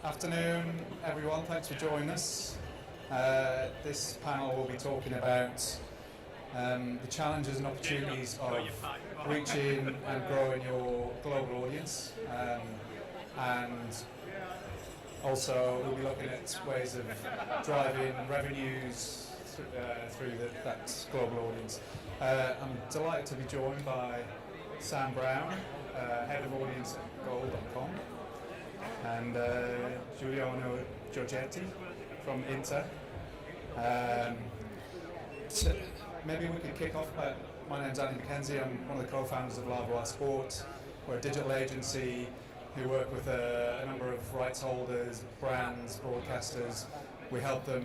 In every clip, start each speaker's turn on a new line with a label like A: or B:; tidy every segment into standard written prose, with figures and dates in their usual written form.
A: Afternoon, everyone. Thanks for joining us. This panel will be talking about the challenges and opportunities of reaching and growing your global audience, and also we'll be looking at ways of driving revenues through that global audience. I'm delighted to be joined by Sam Brown, Head of Audience at gUfZ6V4cfZw, and Giuliano Giorgetti from Inter. Maybe we could kick off. My name's Andy McKenzie. I'm one of the co-founders of Live Sport. We're a digital agency who work with a number of rights holders, brands, broadcasters. We help them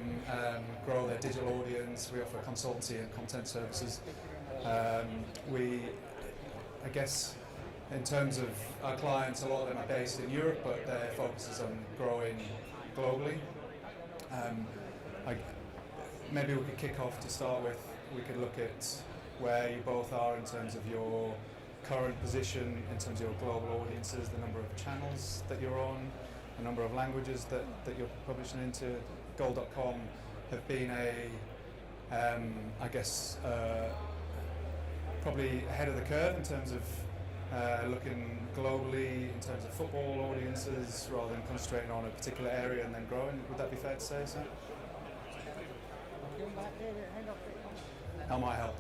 A: grow their digital audience. We offer consultancy and content services. I guess in terms of our clients, a lot of them are based in Europe, but their focus is on growing globally. Maybe we could kick off to start with. We could look at where you both are in terms of your current position, in terms of your global audiences, the number of channels that you're on, the number of languages that you're publishing into. gUfZ6V4cfZw have been probably ahead of the curve in terms of looking globally in terms of football audiences rather than concentrating on a particular area and then growing. Would that be fair to say, sir? That might help.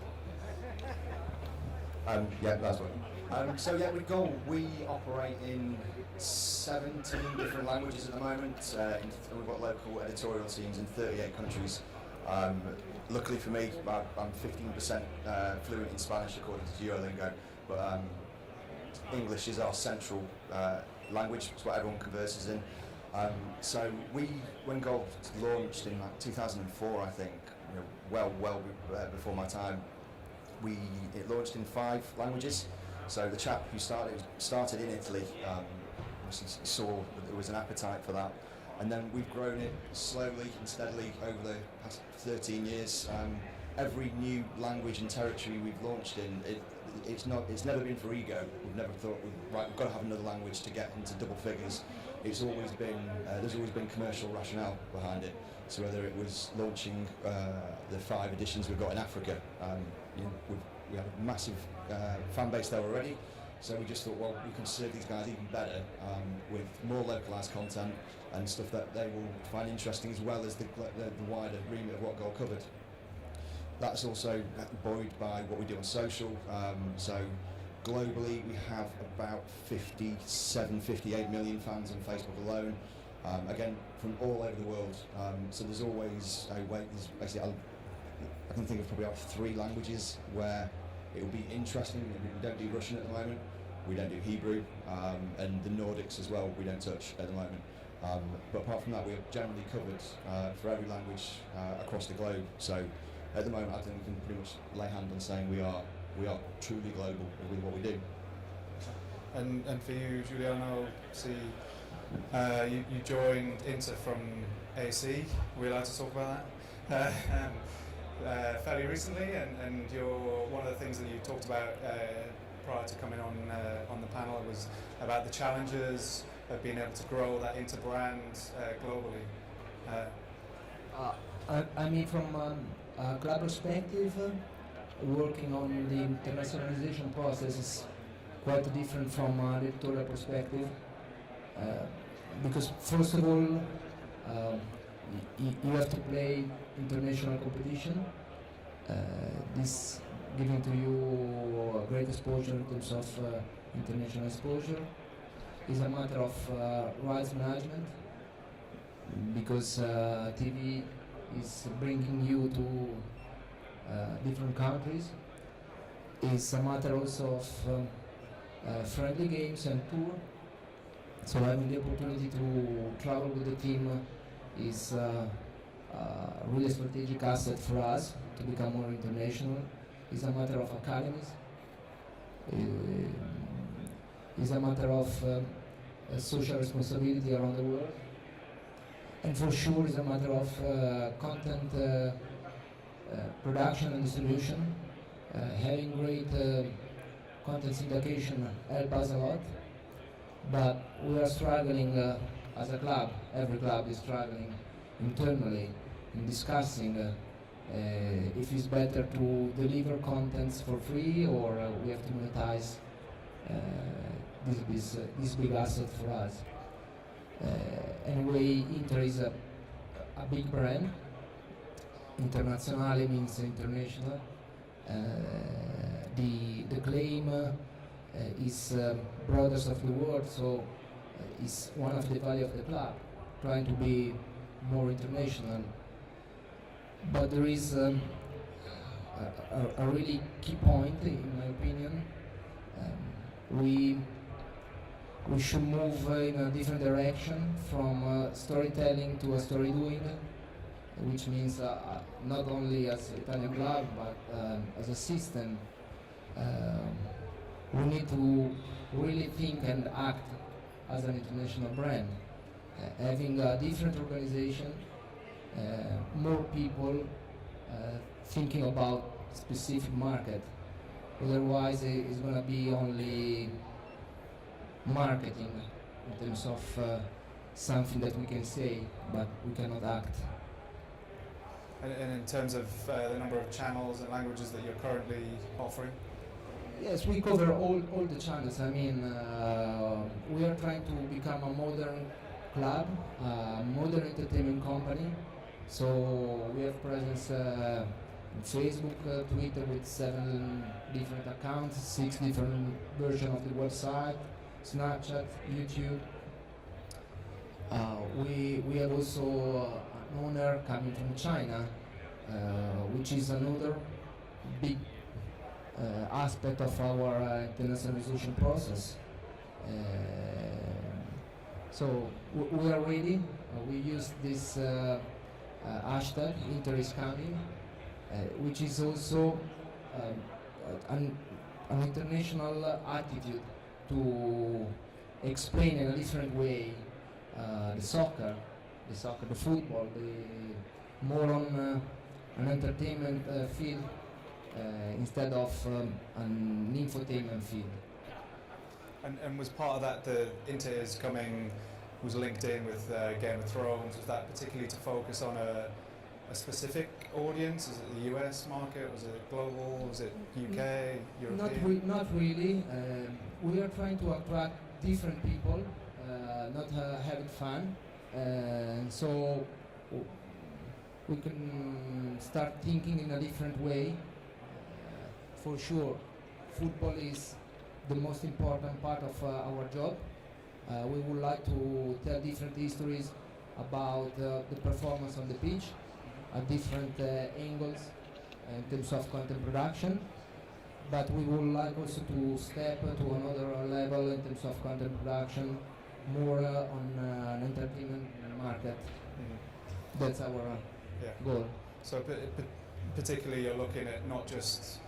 B: Yeah, that's right. So with Goal, we operate in 17 different languages at the moment. We've got local editorial teams in 38 countries. Luckily for me, I'm 15% fluent in Spanish according to Duolingo, but English is our central language. It's what everyone converses in. So when Goal launched in 2004, I think, well before my time, it launched in 5 languages. So the chap who started in Italy saw that there was an appetite for that, and then we've grown it slowly and steadily over the past 13 years. Every new language and territory we've launched in, it's never been for ego. We've never thought, we've got to have another language to get into double figures. It's always been there's always been commercial rationale behind it. So whether it was launching the 5 editions we've got in Africa, we have a massive fan base there already. So we just thought, well, we can serve these guys even better with more localised content and stuff that they will find interesting, as well as the wider remit of what Goal covered. That's also buoyed by what we do on social. So globally, we have about 58 million fans on Facebook alone. Again, from all over the world. So there's always a way. Basically, I can think of probably 3 languages where it will be interesting. We don't do Russian at the moment. We don't do Hebrew, and the Nordics as well. We don't touch at the moment. But apart from that, we are generally covered for every language across the globe. So at the moment, I think we can pretty much lay hand on saying we are truly global with what we do.
A: And for you, Giuliano, you joined Inter from AC. Are we allowed to talk about that? Fairly recently, and one of the things that you talked about prior to coming on the panel was about the challenges of being able to grow that Inter brand globally.
C: I mean, from a club perspective, working on the internationalization process is quite different from an editorial perspective, because first of all, you have to play international competition. This giving to you a great exposure in terms of international exposure. Is a matter of rights management, because TV is bringing you to different countries. It's a matter also of friendly games and tour. So having the opportunity to travel with the team is really a strategic asset for us to become more international. It's a matter of academies. It's a matter of social responsibility around the world. And for sure it's a matter of content production and distribution. Having great content syndication help us a lot, but we are struggling as a club, every club is struggling internally in discussing if it's better to deliver contents for free or we have to monetize this big asset for us. Anyway, Inter is a big brand. Internazionale means international. The claim is Brothers of the World, so it's one of the value of the club, trying to be more international. But there is a really key point, in my opinion. We should move in a different direction from storytelling to a story doing, which means not only as Italian club but as a system. We need to really think and act as an international brand, having a different organization, more people thinking about specific market. Otherwise, it's going to be only marketing in terms of something that we can say, but we cannot act.
A: And in terms of the number of channels and languages that you're currently offering?
C: Yes, we cover all the channels. I mean, we are trying to become a modern club, a modern entertainment company. So we have presence on Facebook, Twitter with 7 different accounts, 6 different versions of the website, Snapchat, YouTube. We have also an owner coming from China, which is another big aspect of our internationalization process. So we are ready. We use this hashtag Inter is coming, which is also an international attitude to explain in a different way the soccer, the football, more on an entertainment field instead of an infotainment field.
A: And was part of that the Inter is coming, was linked in with Game of Thrones? Was that particularly to focus on a specific audience? Is it the US market? Was it global? Was it UK, European?
C: Not really. We are trying to attract different people, not having fun. So we can start thinking in a different way. For sure, football is the most important part of our job. We would like to tell different histories about the performance on the pitch at different angles in terms of content production. But we would like also to step to another level in terms of content production, more on an entertainment market. Mm-hmm. That's our goal.
A: So particularly you're looking at not just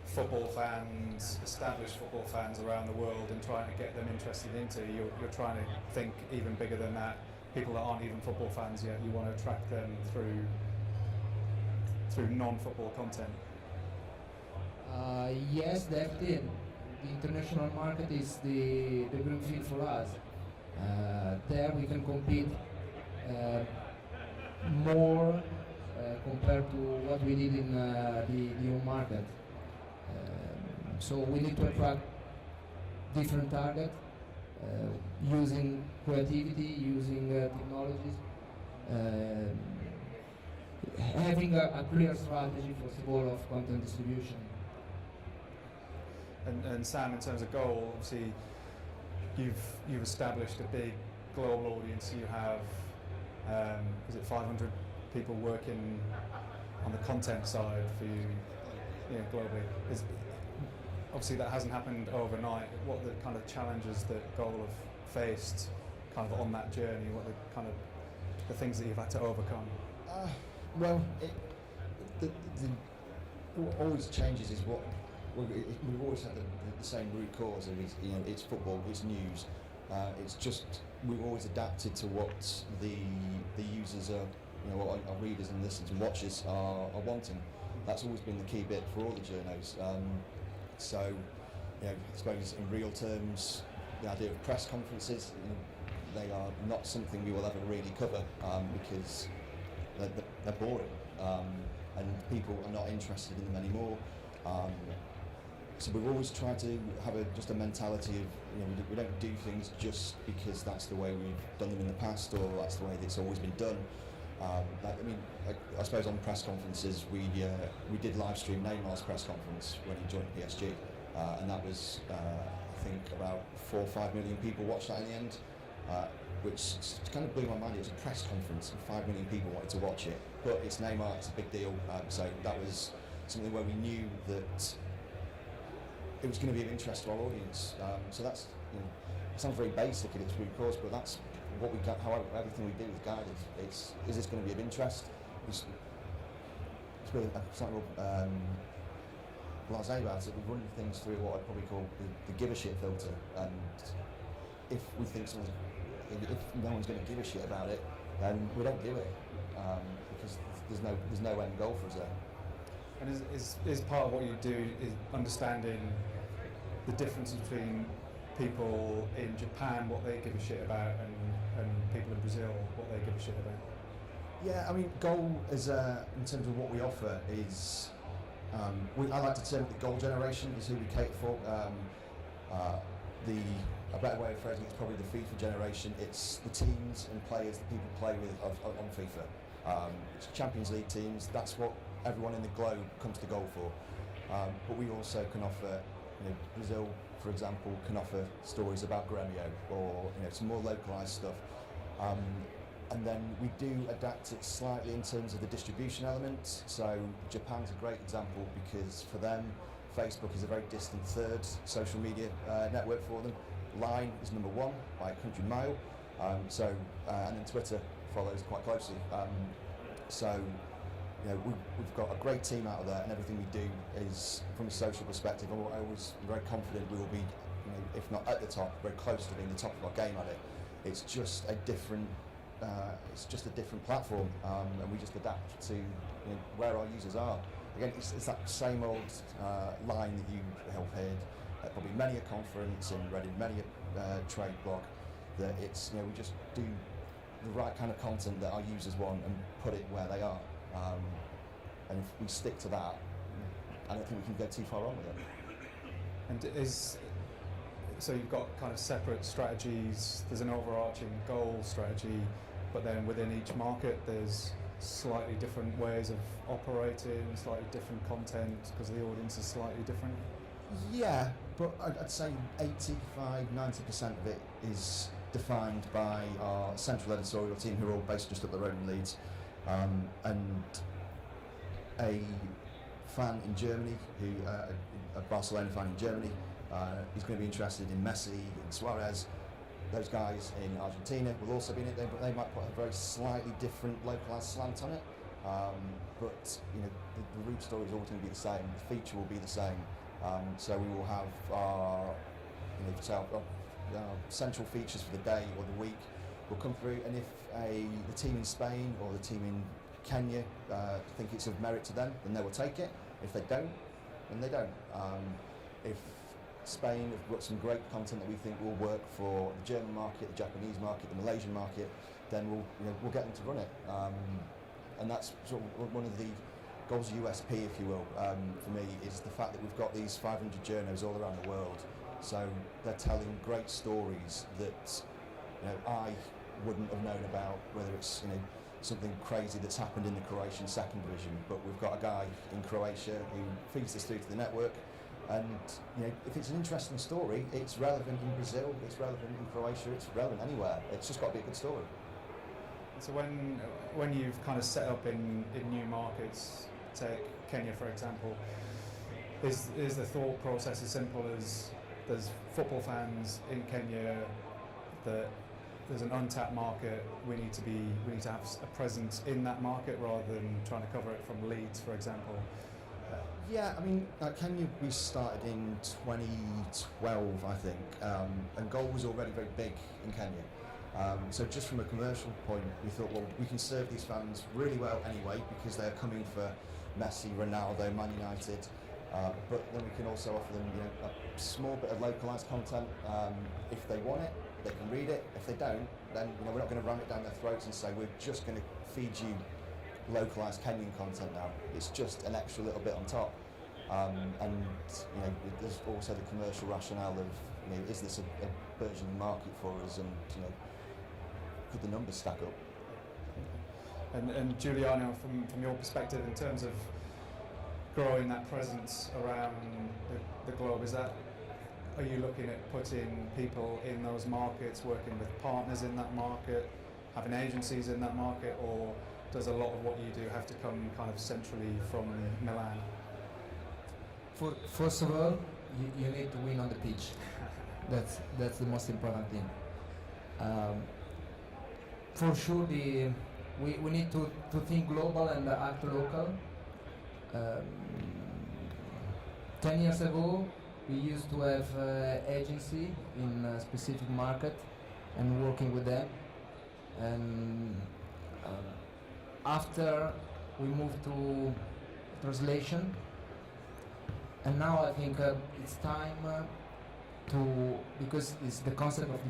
A: football fans, established football fans around the world and trying to get them interested into, you're trying to think even bigger than that, people that aren't even football fans yet, you want to attract them through non-football content.
C: Yes, definitely. The international market is the green field for us. There we can compete more compared to what we did in the home market. So we need to attract different targets using creativity, using technologies, having a clear strategy, first of all, of content distribution.
A: And Sam, in terms of goal, obviously you've established a big global audience. You have, is it 500 people working on the content side for you, globally? Obviously that hasn't happened overnight. What are the kind of challenges that Goal have faced kind of on that journey? What are the kind of the things that you've had to overcome?
B: Well, what always changes is what we've always had the same root cause of it's football, it's news. It's just we've always adapted to what the users are, what our readers and listeners and watchers are wanting. That's always been the key bit for all the journos. So, I suppose in real terms, the idea of press conferences, they are not something we will ever really cover because they're boring and people are not interested in them anymore. So we've always tried to have just a mentality of, we don't do things just because that's the way we've done them in the past or that's the way that it's always been done. I suppose on press conferences we did live stream Neymar's press conference when he joined PSG, and that was I think about 4 or 5 million people watched that in the end, which kind of blew my mind. It was a press conference and 5 million people wanted to watch it, but it's Neymar, it's a big deal, so that was something where we knew that it was going to be of interest to our audience. So that's, it sounds very basic in its root cause, but that's what we got, how everything we do is guided. Is this going to be of interest? It's really slightly blasé about it. We run things through what I'd probably call the give a shit filter, and if we think if no one's going to give a shit about it, then we don't do it, because there's no end goal for us there.
A: And is part of what you do is understanding the difference between people in Japan, what they give a shit about, and people in Brazil, what they give a shit about?
B: Yeah, I mean, goal is, in terms of what we offer, is, I like to term it the goal generation is who we cater for. A better way of phrasing it is probably the FIFA generation. It's the teams and players that people play with on FIFA. It's Champions League teams, that's what everyone in the globe comes to goal for. But we also can offer, Brazil, for example, can offer stories about Gremio or some more localised stuff. And then we do adapt it slightly in terms of the distribution element. So Japan's a great example because for them, Facebook is a very distant third social media network for them. Line is number 1 by a country mile. And then Twitter follows quite closely. We've got a great team out of there, and everything we do is from a social perspective. I always am very confident we will be, if not at the top, very close to being the top of our game at it. It's just a different platform, and we just adapt to where our users are. Again, it's that same old line that you have heard at probably many a conference and read in many a trade blog, that it's we just do the right kind of content that our users want and put it where they are. And if we stick to that, I don't think we can go too far wrong with it.
A: And so you've got kind of separate strategies. There's an overarching goal strategy, but then within each market there's slightly different ways of operating, slightly different content because the audience is slightly different.
B: Yeah, but I'd say 85-90% of it is defined by our central editorial team, who are all based just up the road in Leeds. And a fan in Germany, a Barcelona fan in Germany, is going to be interested in Messi and Suarez. Those guys in Argentina will also be in it, but they might put a very slightly different localised slant on it. But the root story is always going to be the same. The feature will be the same. So we will have our central features for the day or the week will come through, and if the team in Spain or the team in Kenya think it's of merit to them, then they will take it. If they don't, then they don't. If Spain have got some great content that we think will work for the German market, the Japanese market, the Malaysian market, then we'll get them to run it. And that's sort of one of the goals USP, if you will, for me, is the fact that we've got these 500 journos all around the world. So they're telling great stories that I wouldn't have known about, whether it's something crazy that's happened in the Croatian second division, but we've got a guy in Croatia who feeds this through to the network, and if it's an interesting story, it's relevant in Brazil, it's relevant in Croatia, it's relevant anywhere. It's just got to be a good story.
A: So when you've kind of set up in new markets, take Kenya for example, is the thought process as simple as there's football fans in Kenya, that there's an untapped market, we need to have a presence in that market rather than trying to cover it from Leeds, for example?
B: Yeah, I mean, Kenya, we started in 2012, I think, and goal was already very big in Kenya. So just from a commercial point, we thought, well, we can serve these fans really well anyway, because they're coming for Messi, Ronaldo, Man United. But then we can also offer them, a small bit of localized content. If they want it, they can read it. If they don't, then we're not going to ram it down their throats and say we're just going to feed you localized Kenyan content now. It's just an extra little bit on top. And there's also the commercial rationale of is this a burgeoning market for us, and could the numbers stack up?
A: And Giuliano, from your perspective, in terms of growing that presence around the globe, are you looking at putting people in those markets, working with partners in that market, having agencies in that market, or does a lot of what you do have to come kind of centrally from Milan?
C: First of all, you need to win on the pitch. That's the most important thing. For sure, we need to think global and act local. 10 years ago, we used to have agency in a specific market and working with them. And after we moved to translation, and now I think it's time because it's the concept of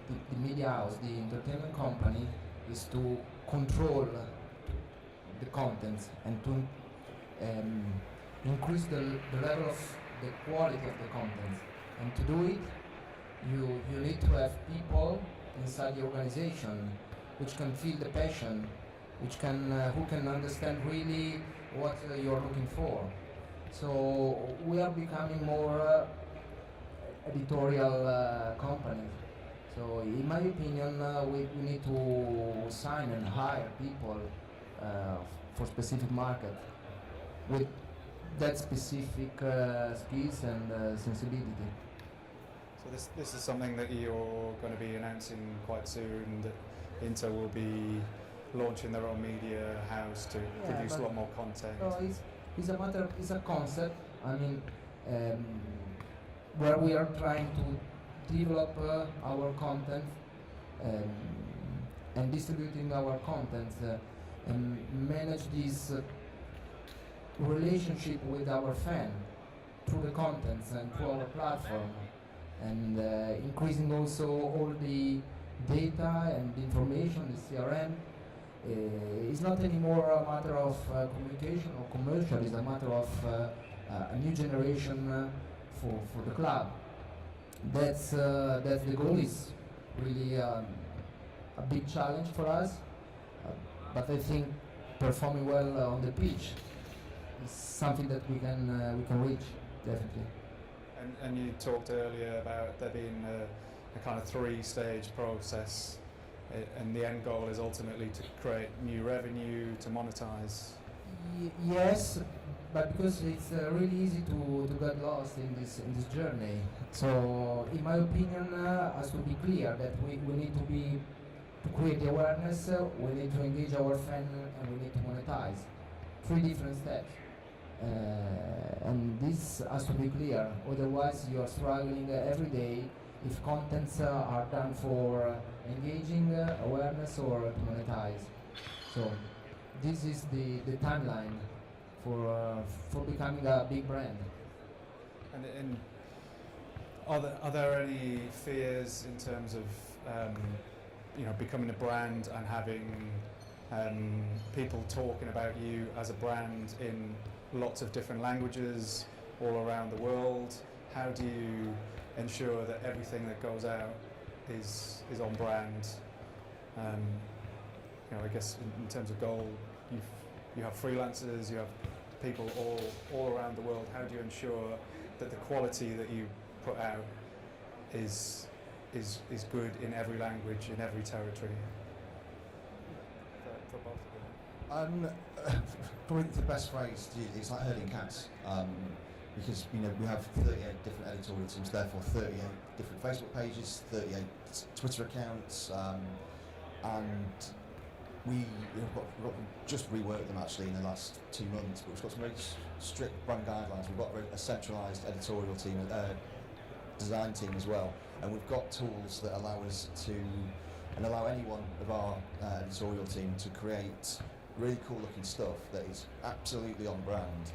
C: the media house, the entertainment company, is to control the content and to increase the level of the quality of the content. And to do it, you need to have people inside the organization which can feel the passion, who can understand really what you're looking for. So we are becoming more editorial company. So in my opinion, we need to sign and hire people for specific market with that specific skills and sensibility.
A: So this is something that you're going to be announcing quite soon, that Inter will be launching their own media house to produce a lot more content.
C: It's a concept, where we are trying to develop our content and distributing our content and manage this relationship with our fan through the contents and through our platform, and increasing also all the data and the information, the CRM. It's not anymore a matter of communication or commercial, it's a matter of a new generation for the club. That's the goal. Is really a big challenge for us, but I think performing well on the pitch is something that we can reach, definitely.
A: And you talked earlier about there being a kind of three-stage process, and the end goal is ultimately to create new revenue, to monetize.
C: Yes, but because it's really easy to get lost in this journey. So, in my opinion, has to be clear that we need to create the awareness, we need to engage our fan, and we need to monetize. 3 different steps. And this has to be clear, otherwise you are struggling every day if contents are done for engaging, awareness, or to monetize. So this is the timeline for becoming a big brand.
A: And are there any fears in terms of becoming a brand and having people talking about you as a brand in lots of different languages all around the world? How do you ensure that everything that goes out is on brand? I guess in terms of goal, you have freelancers, you have people all around the world. How do you ensure that the quality that you put out is good in every language, in every territory? For both of you.
B: Probably the best phrase is like herding cats, because we have 38 different editorial teams, therefore 38 different Facebook pages, 38 Twitter accounts, and we've just reworked them actually in the last 2 months, but we've got some very strict brand guidelines. We've got a centralised editorial team, design team as well, and we've got tools that allow us to, and allow any one of our editorial team to create really cool looking stuff that is absolutely on brand,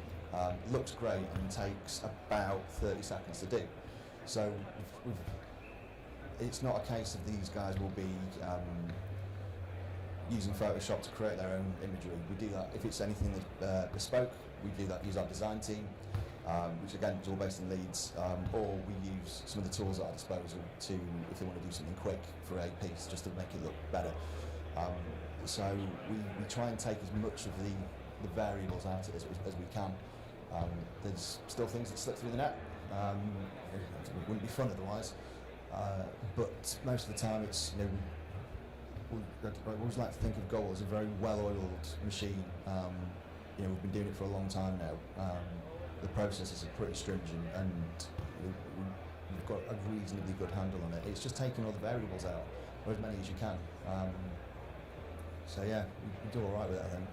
B: looks great and takes about 30 seconds to do. So it's not a case of these guys will be using Photoshop to create their own imagery. We do that if it's anything that's bespoke. We do that, use our design team, which again is all based in Leeds, or we use some of the tools at our disposal to, if they want to do something quick for a piece, just to make it look better. So we try and take as much of the variables out of it as we can. There's still things that slip through the net. It wouldn't be fun otherwise. But most of the time, it's I always like to think of Goal as a very well-oiled machine. We've been doing it for a long time now. The processes are pretty stringent, and we've got a reasonably good handle on it. It's just taking all the variables out, or as many as you can. So yeah, we do all right with it, I think.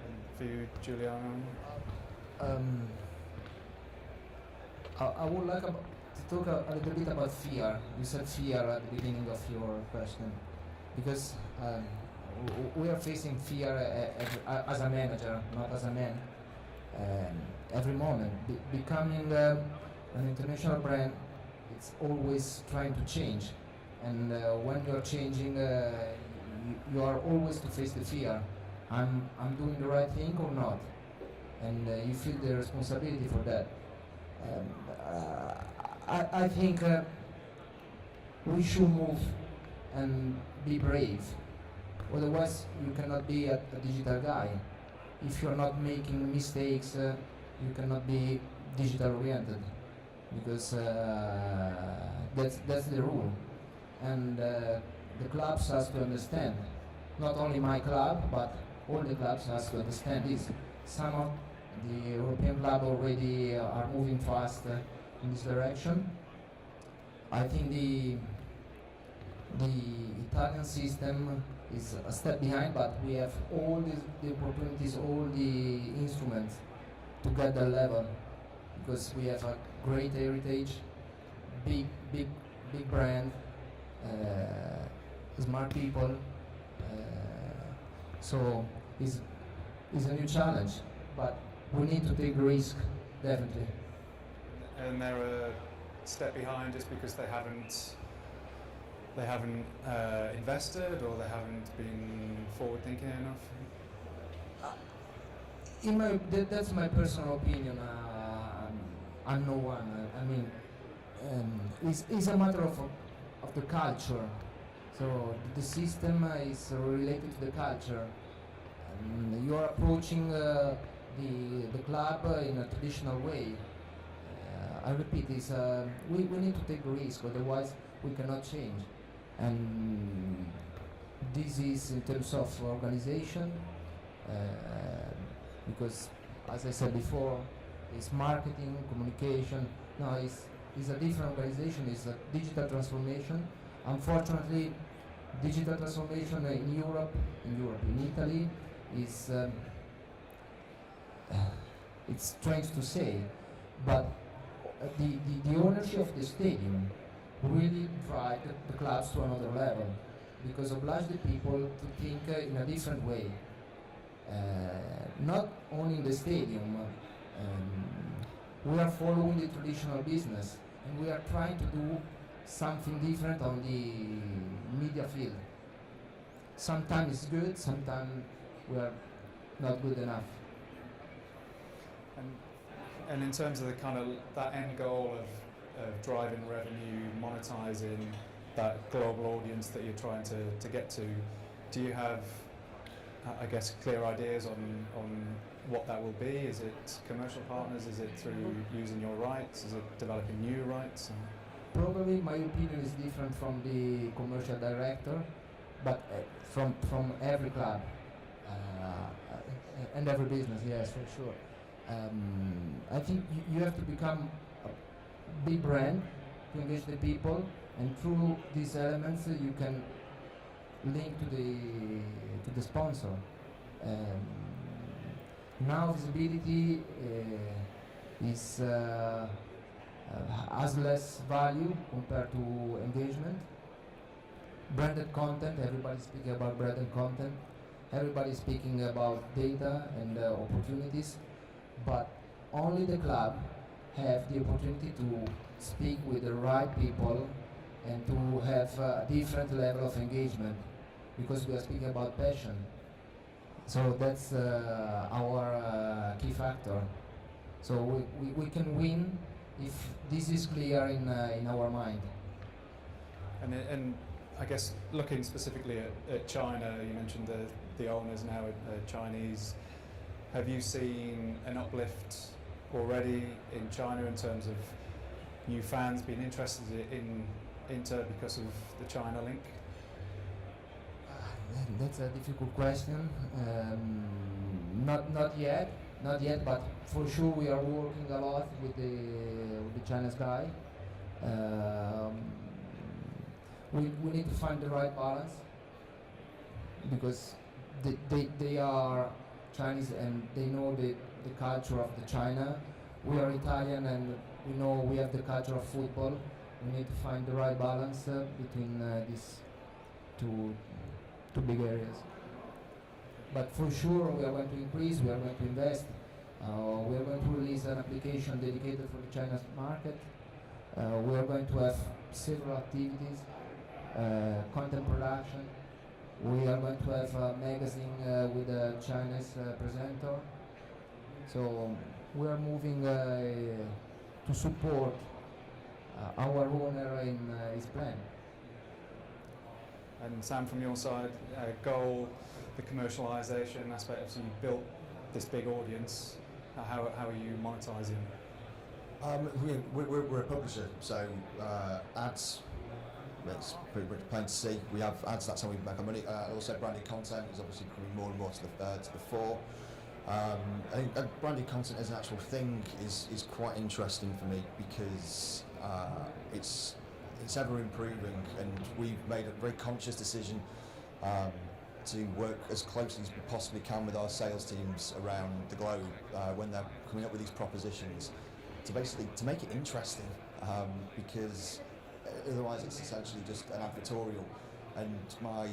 A: And for you, Giuliano?
C: I would like to talk a little bit about fear. You said fear at the beginning of your question, because we are facing fear as a manager, not as a man. Every moment, becoming an international brand, it's always trying to change, and when you are changing, you are always to face the fear. I'm doing the right thing or not, and you feel the responsibility for that. I think we should move and be brave. Otherwise, you cannot be a digital guy. If you're not making mistakes, you cannot be digital oriented, because that's the rule. And the clubs has to understand. Not only my club, but all the clubs has to understand this. Some of the European clubs already are moving fast in this direction. I think the Italian system is a step behind, but we have all the opportunities, all the instruments to get that level, because we have a great heritage, big brand, smart people. So it's a new challenge, but we need to take risk, definitely.
A: And they're a step behind just because they haven't invested, or they haven't been forward-thinking enough?
C: That's my personal opinion. I'm no one. I mean, it's a matter of the culture. So the system is related to the culture. You are approaching the club in a traditional way. I repeat this, we need to take a risk, otherwise we cannot change. And this is in terms of organization, because as I said before, it's marketing, communication. No, it's a different organization, it's a digital transformation. Unfortunately, digital transformation in Europe, in Italy, is it's strange to say, but the ownership of the stadium really drive the clubs to another level, because oblige the people to think in a different way. Not only in the stadium, we are following the traditional business, and we are trying to do something different on the media field. Sometimes it's good, sometimes we are not good enough.
A: And in terms of the kind of that end goal of driving revenue, monetizing that global audience that you're trying to get to, do you have, I guess, clear ideas on what that will be? Is it commercial partners? Is it through using your rights? Is it developing new rights?
C: Probably my opinion is different from the commercial director, but from every club and every business, yes, for sure. I think you have to become a big brand to engage the people, and through these elements you can link to the sponsor. Now visibility has less value compared to engagement. Branded content, everybody's speaking about branded content. Everybody's speaking about data and opportunities, but only the club have the opportunity to speak with the right people and to have a different level of engagement, because we are speaking about passion. So that's our key factor. So we can win if this is clear in our mind.
A: And I guess looking specifically at China, you mentioned the owners now are Chinese. Have you seen an uplift already in China in terms of new fans being interested in Inter because of the China link?
C: That's a difficult question. Not yet, but for sure we are working a lot with the Chinese guy. We need to find the right balance, because they are Chinese and they know the culture of the China. We are Italian and we know we have the culture of football. We need to find the right balance between these two big areas. But for sure we are going to increase, we are going to invest. We are going to release an application dedicated for the China market. We are going to have several activities, content production. We are going to have a magazine with a Chinese presenter. So we are moving to support our owner in his plan.
A: And Sam, from your side, goal, the commercialisation aspect, so you've built this big audience. How are you monetising?
B: We're a publisher, so ads, it's pretty much plain to see. We have ads, that's how we make our money. Also branded content is obviously coming more and more to the fore. I think branded content as an actual thing is quite interesting for me, because it's ever improving, and we've made a very conscious decision to work as closely as we possibly can with our sales teams around the globe when they're coming up with these propositions, to basically to make it interesting, because otherwise it's essentially just an advertorial. And my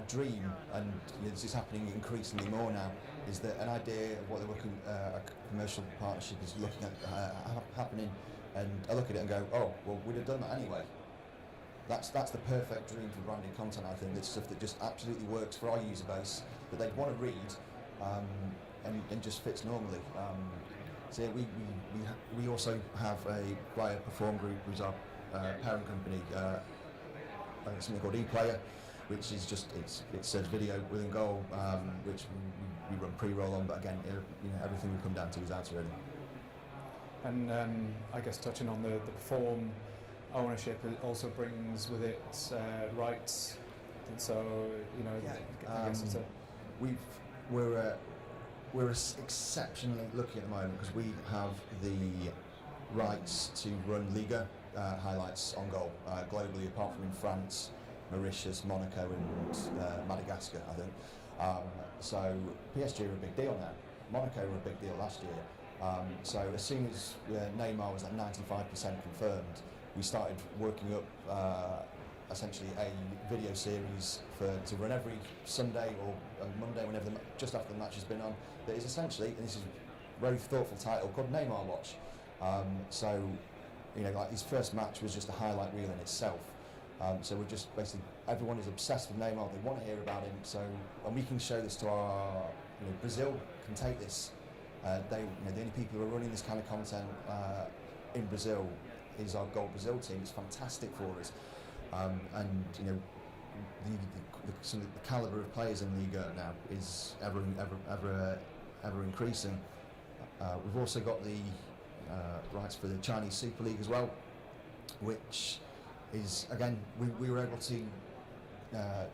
B: dream, and this is happening increasingly more now, is that an idea of what they're looking a commercial partnership is looking at happening, and I look at it and go, oh, well, we'd have done that anyway. That's the perfect dream for branded content, I think. It's stuff that just absolutely works for our user base, that they'd want to read, and just fits normally. So yeah, we also have via Perform Group, who's our parent company, something called ePlayer, which is just it's a video within goal, which we run pre-roll on. But again, everything we come down to is ads really.
A: And I guess touching on the Perform ownership, it also brings with it rights. And so I guess it's we're exceptionally lucky at the moment, because we have the rights to run Liga highlights on goal globally, apart from in France, Mauritius, Monaco and Madagascar, I think. So PSG are a big deal now. Monaco were a big deal last year. So as soon as Neymar was at 95% confirmed, we started working up essentially a video series to run every Sunday or Monday, whenever just after the match has been on, that is essentially, and this is a very thoughtful title, called Neymar Watch. So like his first match was just a highlight reel in itself. So we're just basically, everyone is obsessed with Neymar, they want to hear about him, so, and we can show this to our, Brazil can take this. The only people who are running this kind of content in Brazil is our Goal Brazil team. It's fantastic for us. And the calibre of players in Liga now is ever increasing. We've also got the rights for the Chinese Super League as well, which is, again, we were able to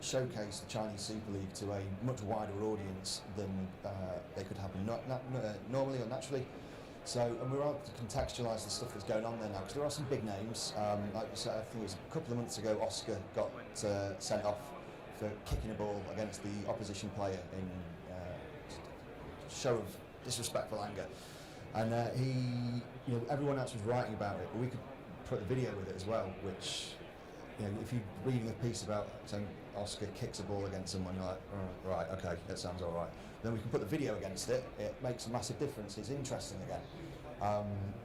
A: showcase the Chinese Super League to a much wider audience than they could happen normally or naturally. So, and we're able to contextualise the stuff that's going on there now, because there are some big names. Like I think it was a couple of months ago, Oscar got sent off for kicking a ball against the opposition player in show of disrespectful anger. And everyone else was writing about it, but we could put the video with it as well, which
B: if you're reading a piece about saying Oscar kicks a ball against someone, you're like, oh, right, okay, that sounds all right. Then we can put the video against it. It makes a massive difference. It's interesting again.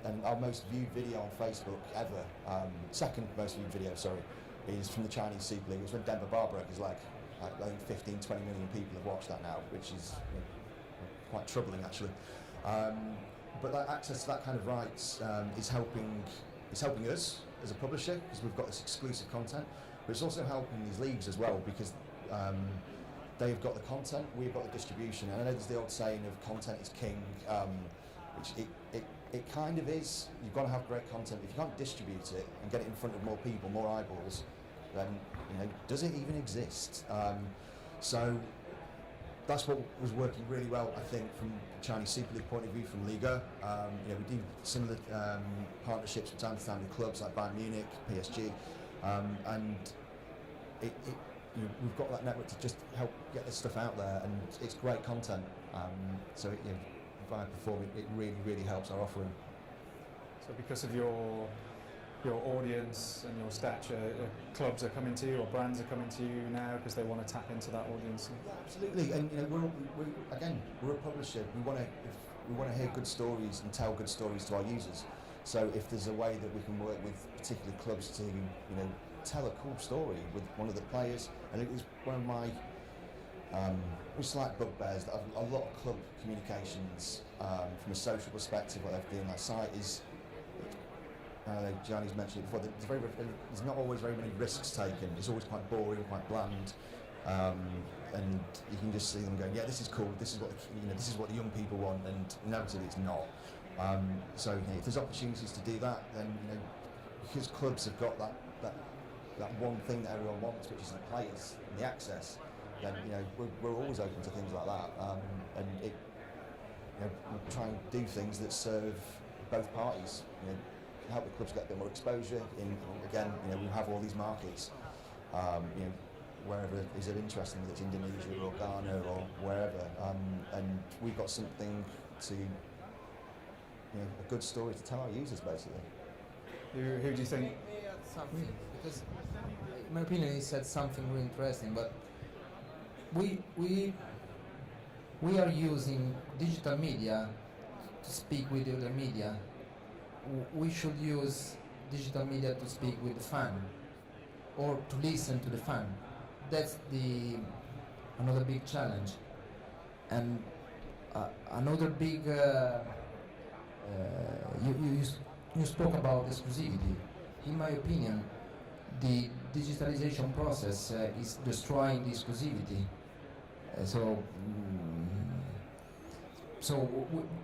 B: And our most viewed video on Facebook ever, second most viewed video, sorry, is from the Chinese Super League. It was when Denver Bar broke his leg. I think 15, 20 million people have watched that now, which is quite troubling actually. But that access to that kind of rights is helping us as a publisher, because we've got this exclusive content, but it's also helping these leagues as well, because they've got the content, we've got the distribution. And I know there's the old saying of content is king, which it kind of is. You've got to have great content. If you can't distribute it and get it in front of more people, more eyeballs, then does it even exist? So that's what was working really well, I think, from Chinese Super League point of view, from Liga. We do similar partnerships from time to time with clubs like Bayern Munich, PSG, and we've got that network to just help get this stuff out there, and it's great content. So via Perform, it really, really helps our offering.
A: So because of your audience and your stature, clubs are coming to you, or brands are coming to you now because they want to tap into that audience.
B: Yeah, absolutely. And we're a publisher. We want to hear good stories and tell good stories to our users. So if there's a way that we can work with particular clubs to tell a cool story with one of the players, and it was one of my slight bugbears that a lot of club communications from a social perspective, what they've done on that site is. Gianni's mentioned it before. There's not always very many risks taken. It's always quite boring, quite bland, and you can just see them going, "Yeah, this is cool. This is what this is what the young people want," and inevitably it's not. So if there's opportunities to do that, then because clubs have got that one thing that everyone wants, which is the players and the access, then we're always open to things like that, and we try and do things that serve both parties. Help the clubs get a bit more exposure. We have all these markets, wherever is of interest, whether it's Indonesia or Ghana or wherever, and we've got something to, a good story to tell our users, basically.
A: Who do you think?
C: Something, because in my opinion, he said something really interesting. But we are using digital media to speak with the other media. We should use digital media to speak with the fan, or to listen to the fan. That's another big challenge. And another big, you spoke about exclusivity. In my opinion, the digitalization process is destroying the exclusivity. So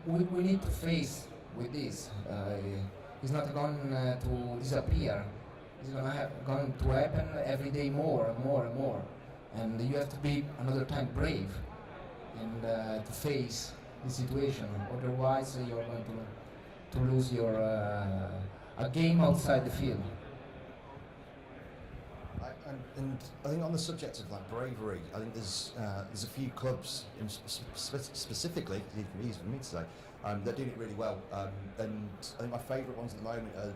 C: we need to face with this. It's not going to disappear. It's going to happen every day more and more and more. And you have to be another time brave and to face the situation. Otherwise, you're going to lose your a game outside the field.
B: And I think on the subject of bravery, I think there's a few clubs, specifically, easy for me to say, they're doing it really well. And I think my favourite ones at the moment are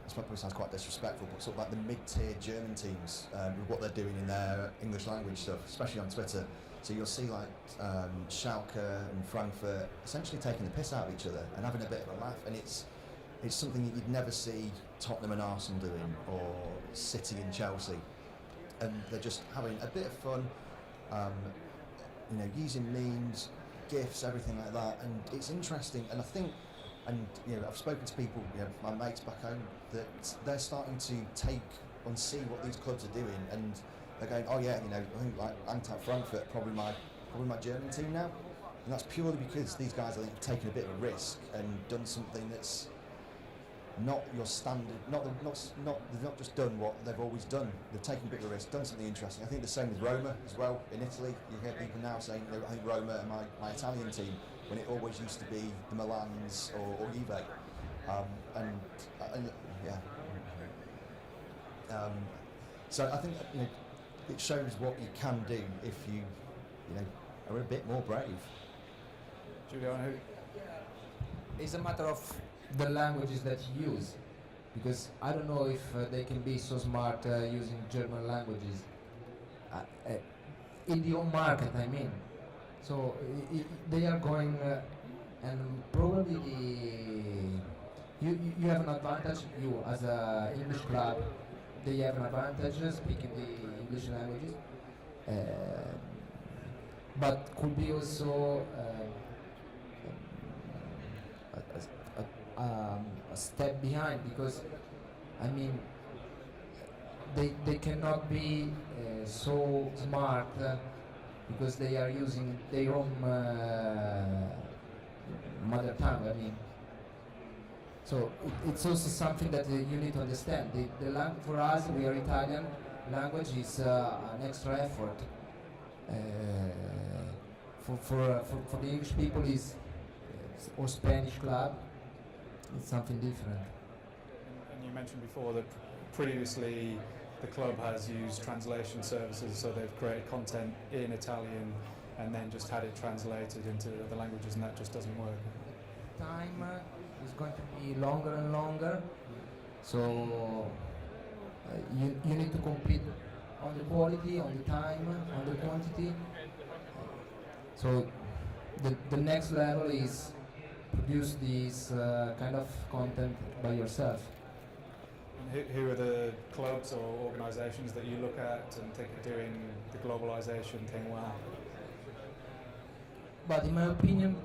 B: this probably sounds quite disrespectful, but sort of like the mid-tier German teams, with what they're doing in their English language stuff, especially on Twitter. So you'll see Schalke and Frankfurt essentially taking the piss out of each other and having a bit of a laugh, and it's something that you'd never see Tottenham and Arsenal doing, or City and Chelsea, and they're just having a bit of fun, using memes, GIFs, everything like that, and it's interesting. And I think, I've spoken to people, my mates back home, that they're starting to take and see what these clubs are doing, and they're going, oh yeah, I think Eintracht Frankfurt probably my German team now, and that's purely because these guys I think have taken a bit of a risk and done something that's not your standard. They've not just done what they've always done. They've taken a bit of a risk, done something interesting. I think the same with Roma as well in Italy. You hear people now saying, I think Roma are my Italian team, when it always used to be the Milans or Juve. So I think it shows what you can do if you are a bit more brave.
A: Giuliano,
C: it's a matter of the languages that you use. because I don't know if they can be so smart using German languages in the home market. I mean, so they are going, and probably you have an advantage. You as a English club, they have an advantage speaking the English languages, but could be also a step behind, because I mean they cannot be so smart because they are using their own mother tongue. I mean, so it's also something that you need to understand. For us, we are Italian. Language is an extra effort. For the English people is or Spanish club, it's something different.
A: And you mentioned before that previously the club has used translation services, so they've created content in Italian and then just had it translated into other languages, and that just doesn't work.
C: Time is going to be longer and longer, so you need to compete on the quality, on the time, on the quantity. So the next level is produce this kind of content by yourself.
A: And who are the clubs or organisations that you look at and think are doing the globalisation thing well?
C: But in my opinion,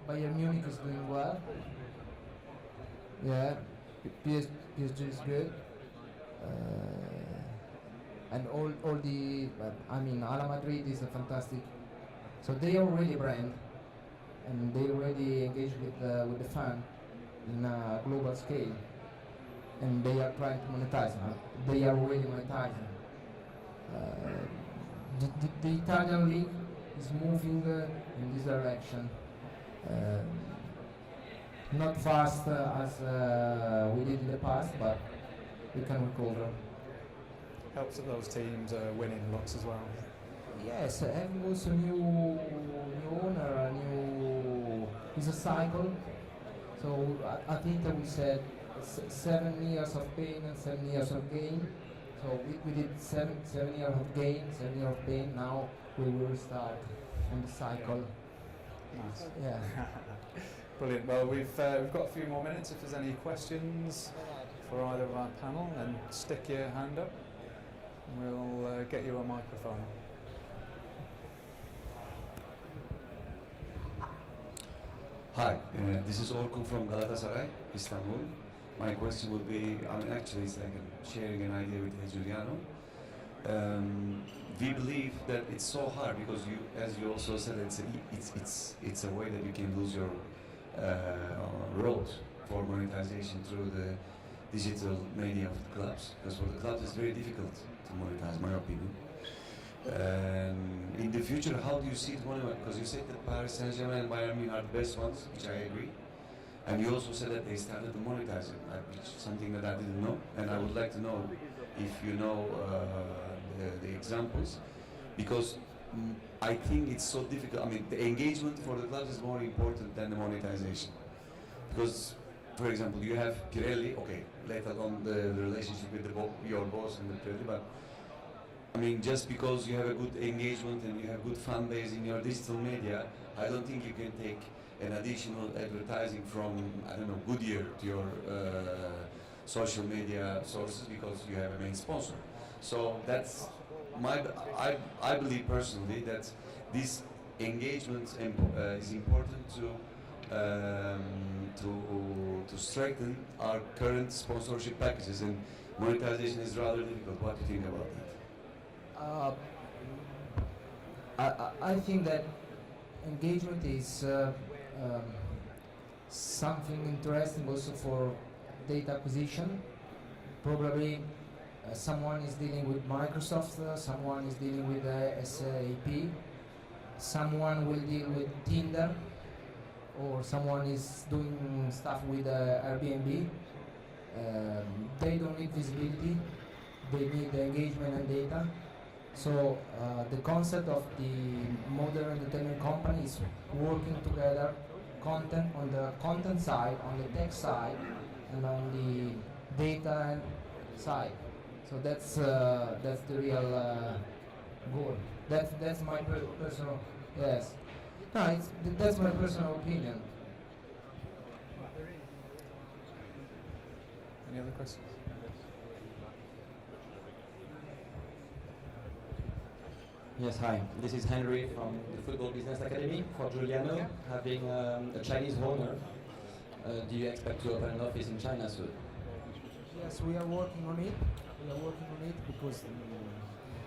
C: Bayern Munich is doing well. Yeah, PSG is good. And all the, I mean, Ala Madrid is a fantastic. So they are already brand, and they already engage with the fan in a global scale, and they are trying to monetize. They are already monetizing. The Italian league is moving in this direction. Not fast as we did in the past, but we can recover.
A: Helps that those teams are winning lots as well.
C: Yes, having also new owner, it's a cycle. So I think that we said 7 years of pain and 7 years of gain. So we did 7 years of gain, 7 years of pain. Now we will start on the cycle.
A: Nice.
C: Yeah.
A: Brilliant. Well, we've got a few more minutes. If there's any questions for either of our panel, then stick your hand up. We'll get you a microphone.
D: Hi, this is Orkun from Galatasaray, Istanbul. My question would be, I mean, actually it's like sharing an idea with Giuliano. We believe that it's so hard because you, as you also said, it's a way that you can lose your road for monetization through the digital media of the clubs. Because for the clubs it's very difficult to monetize, my opinion. In the future, how do you see it monetized? Because you said that Paris Saint-Germain and Bayern Munich are the best ones, which I agree. And you also said that they started to monetize it, which is something that I didn't know. And I would like to know if you know the examples, because I think it's so difficult. I mean, the engagement for the clubs is more important than the monetization. Because, for example, you have Pirelli, okay, let alone the relationship with your boss and the Pirelli, but I mean, just because you have a good engagement and you have good fan base in your digital media, I don't think you can take an additional advertising from, I don't know, Goodyear to your social media sources because you have a main sponsor. So that's I believe personally that this engagement is important to strengthen our current sponsorship packages, and monetization is rather difficult. What do you think about that?
C: I think that engagement is something interesting also for data acquisition. Probably someone is dealing with Microsoft, someone is dealing with SAP, someone will deal with Tinder, or someone is doing stuff with Airbnb. They don't need visibility, they need the engagement and data. So the concept of the modern entertainment company is working together, content on the content side, on the tech side, and on the data side. So that's the real goal. That's my personal, yes. No, that's my personal opinion.
A: Any other questions?
E: Yes, hi. This is Henry from the Football Business Academy for Giuliano. Having a Chinese owner, do you expect to open an office in China soon?
C: Yes, we are working on it. We are working on it because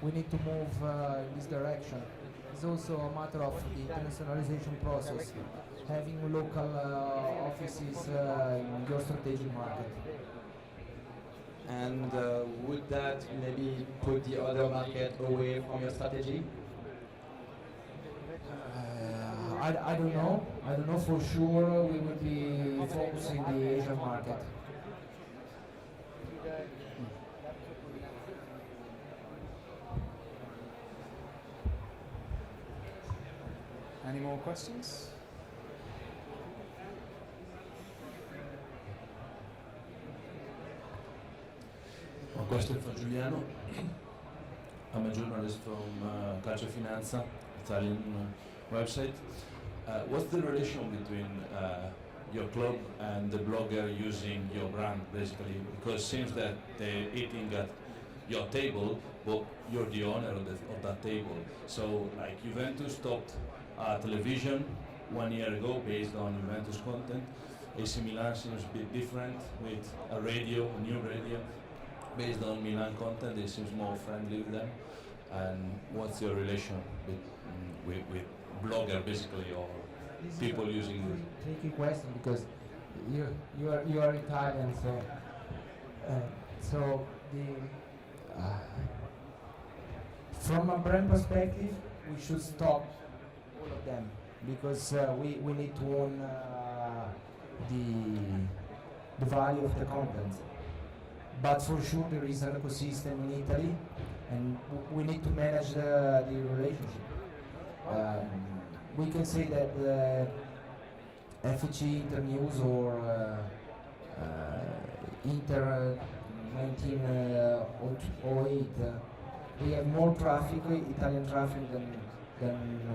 C: we need to move in this direction. It's also a matter of the internationalization process, having local offices in your strategic market.
E: And would that maybe put the other market away from your strategy?
C: I don't know. I don't know for sure. We will be focusing the Asian market.
A: Any more questions?
F: One question for Giuliano. I'm a journalist from Calcio Finanza, Italian website. What's the relation between your club and the blogger using your brand, basically? Because it seems that they're eating at your table, but you're the owner of that table. So, like, Juventus stopped television 1 year ago based on Juventus content. AC Milan seems a bit different with a new radio, based on Milan content. It seems more friendly with them. And what's your relation with blogger, basically, or
C: This
F: people
C: is a
F: using it?
C: tricky question because you are Italian, so from a brand perspective, we should stop all of them because we need to own the value of the content. But for sure there is an ecosystem in Italy and we need to manage the relationship. We can say that FG Internews or Inter 1908 we have more traffic, Italian traffic than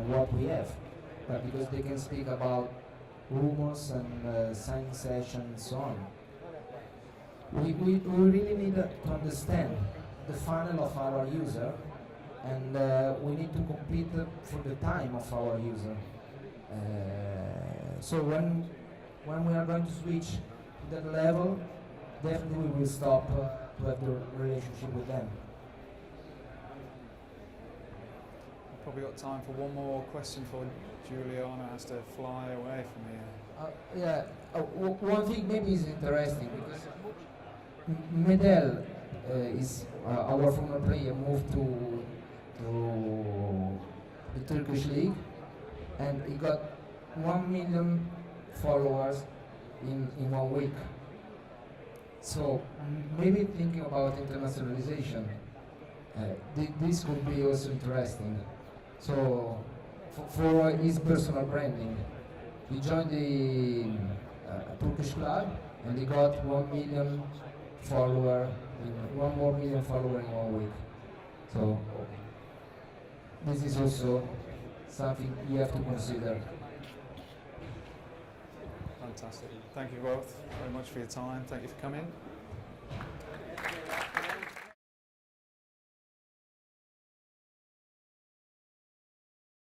C: what we have, but because they can speak about rumors and signing sessions and so on. We really need to understand the funnel of our user, and we need to compete for the time of our user. So when we are going to switch to that level, definitely we will stop to have the relationship with them.
A: Probably got time for one more question before Giuliano has to fly away from here.
C: One thing maybe is interesting because Medel is our former player, moved to the Turkish league, and he got 1 million followers in 1 week. So maybe thinking about internationalization, this could be also interesting. So for his personal branding, he joined the Turkish club and he got 1 million follower, 1 more million follower in 1 week. So this is also something you have to consider.
A: Fantastic. Thank you both very much for your time. Thank you for coming.